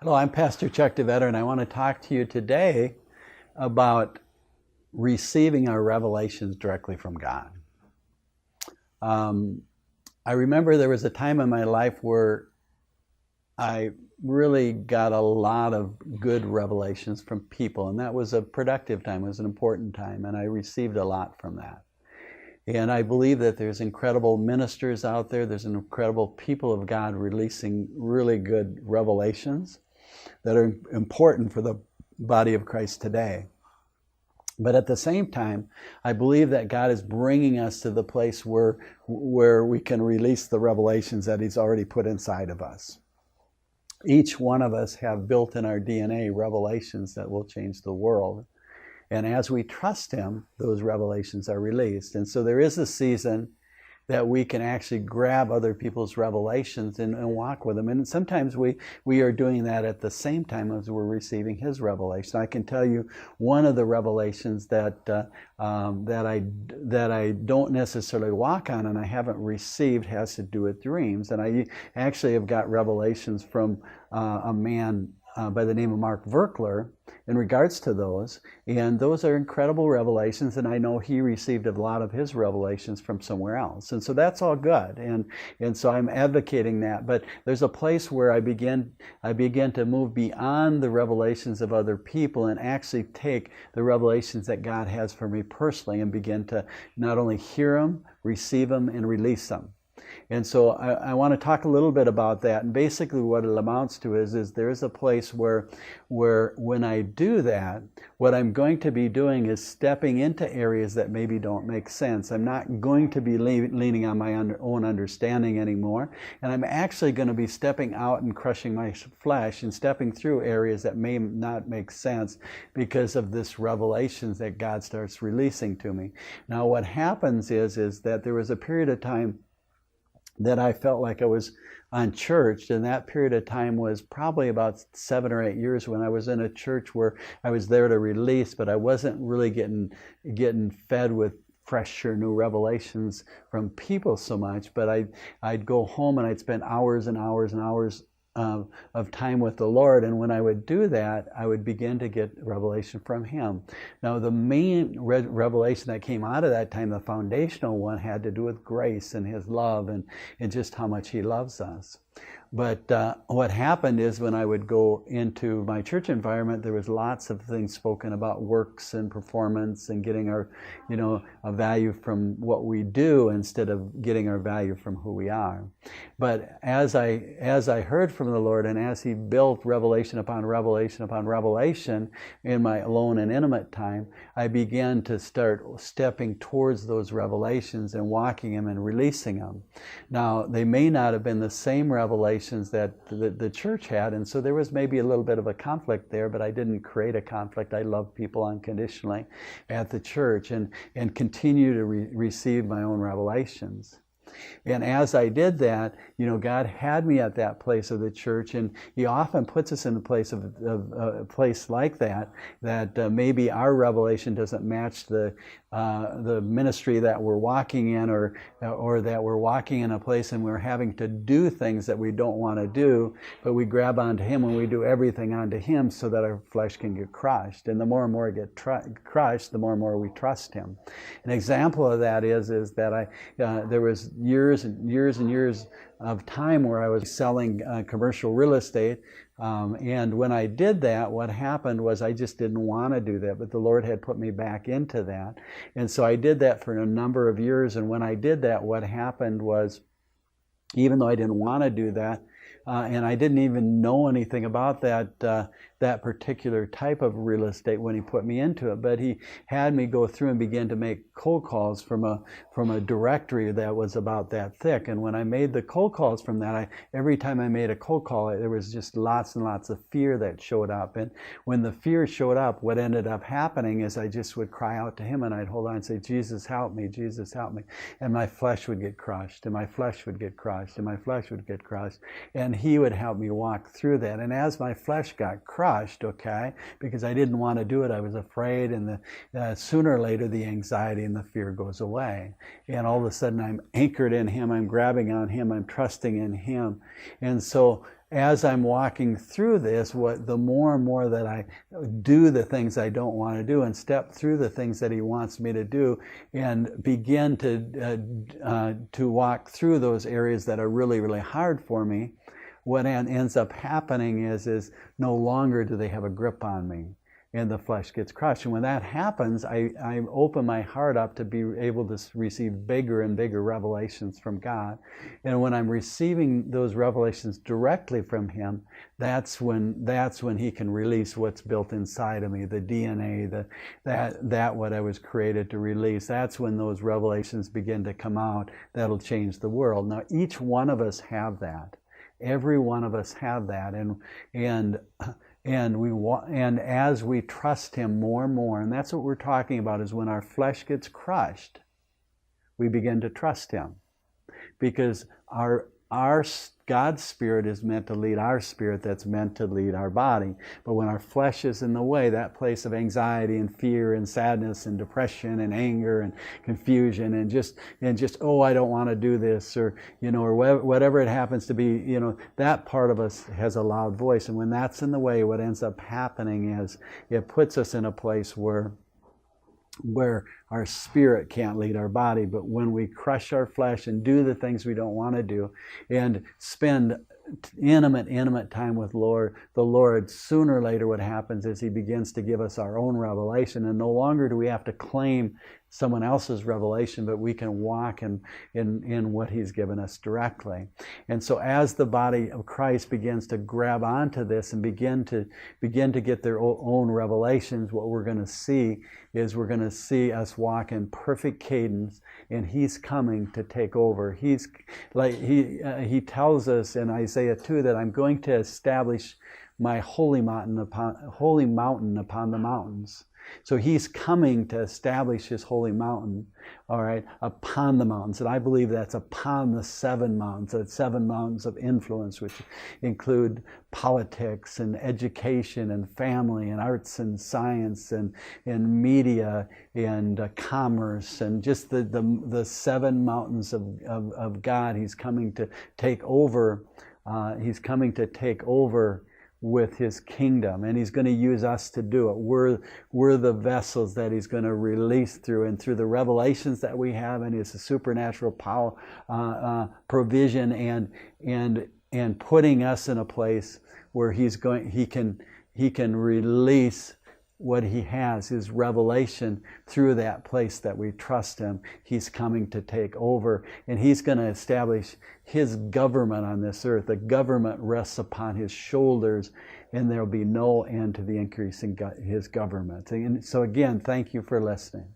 Hello, I'm Pastor Chuck DeVetter, and I want to talk to you today about receiving our revelations directly from God. I remember there was a time in my life where I really got a lot of good revelations from people, and that was a productive time, it was an important time, and I received a lot from that. And I believe that there's incredible ministers out there, there's incredible people of God releasing really good revelations that are important for the body of Christ today. But at the same time, I believe that God is bringing us to the place where we can release the revelations that He's already put inside of us. Each one of us have built in our DNA revelations that will change the world. And as we trust Him, those revelations are released. And so there is a season that we can actually grab other people's revelations and walk with them. And sometimes we are doing that at the same time as we're receiving His revelation. I can tell you one of the revelations that I don't necessarily walk on and I haven't received has to do with dreams. And I actually have got revelations from a man by the name of Mark Verkler in regards to those, and those are incredible revelations, and I know he received a lot of his revelations from somewhere else, and so that's all good, and so I'm advocating that. But there's a place where I begin to move beyond the revelations of other people and actually take the revelations that God has for me personally and begin to not only hear them, receive them, and release them. And so I want to talk a little bit about that. And basically what it amounts to is there's a place where when I do that, what I'm going to be doing is stepping into areas that maybe don't make sense. I'm not going to be leaning on my own understanding anymore. And I'm actually going to be stepping out and crushing my flesh and stepping through areas that may not make sense because of this revelations that God starts releasing to me. Now what happens is that there was a period of time that I felt like I was unchurched, and that period of time was probably about 7 or 8 years when I was in a church where I was there to release, but I wasn't really getting fed with fresh or new revelations from people so much. But I'd go home and I'd spend hours and hours and hours of time with the Lord, and when I would do that, I would begin to get revelation from Him. Now, the main revelation that came out of that time, the foundational one, had to do with grace and His love and just how much He loves us. But what happened is when I would go into my church environment, there was lots of things spoken about works and performance and getting our, a value from what we do instead of getting our value from who we are. But as I heard from the Lord and as He built revelation upon revelation upon revelation in my alone and intimate time, I began to start stepping towards those revelations and walking them and releasing them. Now, they may not have been the same revelations that the church had, and so there was maybe a little bit of a conflict there, but I didn't create a conflict. I love people unconditionally at the church and continue to receive my own revelations. And as I did that, God had me at that place of the church, and He often puts us in a place of a place like that maybe our revelation doesn't match the ministry that we're walking in, or that we're walking in a place and we're having to do things that we don't want to do, but we grab onto Him and we do everything onto Him so that our flesh can get crushed. And the more and more it gets crushed, the more and more we trust Him. An example of that is that there was years and years and years of time where I was selling commercial real estate. And when I did that, what happened was I just didn't want to do that, but the Lord had put me back into that. And so I did that for a number of years. And when I did that, what happened was, even though I didn't want to do that, and I didn't even know anything about that particular type of real estate when He put me into it, but He had me go through and begin to make cold calls from a directory that was about that thick. And when I made the cold calls from that, every time I made a cold call, there was just lots and lots of fear that showed up. And when the fear showed up, what ended up happening is I just would cry out to Him, and I'd hold on and say, "Jesus, help me, Jesus, help me." And my flesh would get crushed, and my flesh would get crushed, and my flesh would get crushed. And He would help me walk through that. And as my flesh got crushed, because I didn't want to do it, I was afraid, and sooner or later the anxiety and the fear goes away. And all of a sudden I'm anchored in Him, I'm grabbing on Him, I'm trusting in Him. And so as I'm walking through this, the more and more that I do the things I don't want to do and step through the things that he wants me to do and begin to walk through those areas that are really, really hard for me, what ends up happening is no longer do they have a grip on me, and the flesh gets crushed. And when that happens, I open my heart up to be able to receive bigger and bigger revelations from God. And when I'm receiving those revelations directly from him, that's when he can release what's built inside of me, the DNA, that what I was created to release. That's when those revelations begin to come out. That'll change the world. Now, each one of us have that. Every one of us have that, and as we trust him more and more, and that's what we're talking about, is when our flesh gets crushed, we begin to trust him, because our God's Spirit is meant to lead our spirit, that's meant to lead our body. But when our flesh is in the way, that place of anxiety and fear and sadness and depression and anger and confusion and just oh, I don't want to do this, or whatever it happens to be, that part of us has a loud voice. And when that's in the way, what ends up happening is it puts us in a place where our spirit can't lead our body. But when we crush our flesh and do the things we don't want to do and spend intimate time with the Lord, sooner or later what happens is he begins to give us our own revelation, and no longer do we have to claim someone else's revelation, but we can walk in what he's given us directly. And so as the body of Christ begins to grab onto this and begin to get their own revelations, what we're going to see is we're going to see us walk in perfect cadence, and he's coming to take over. He's like he tells us in Isaiah 2 that I'm going to establish my holy mountain upon the mountains. So he's coming to establish his holy mountain, all right, upon the mountains. And I believe that's upon the 7 mountains, the 7 mountains of influence, which include politics and education and family and arts and science and media and commerce, and just the 7 mountains of God. He's coming to take over. He's coming to take over with his kingdom, and he's going to use us to do it. We're the vessels that he's going to release through, and through the revelations that we have, and his supernatural power, provision, and putting us in a place where he can release what he has, his revelation, through that place that we trust him. He's coming to take over, and he's going to establish his government on this earth. The government rests upon his shoulders, and there'll be no end to the increase in his government. And so again, thank you for listening.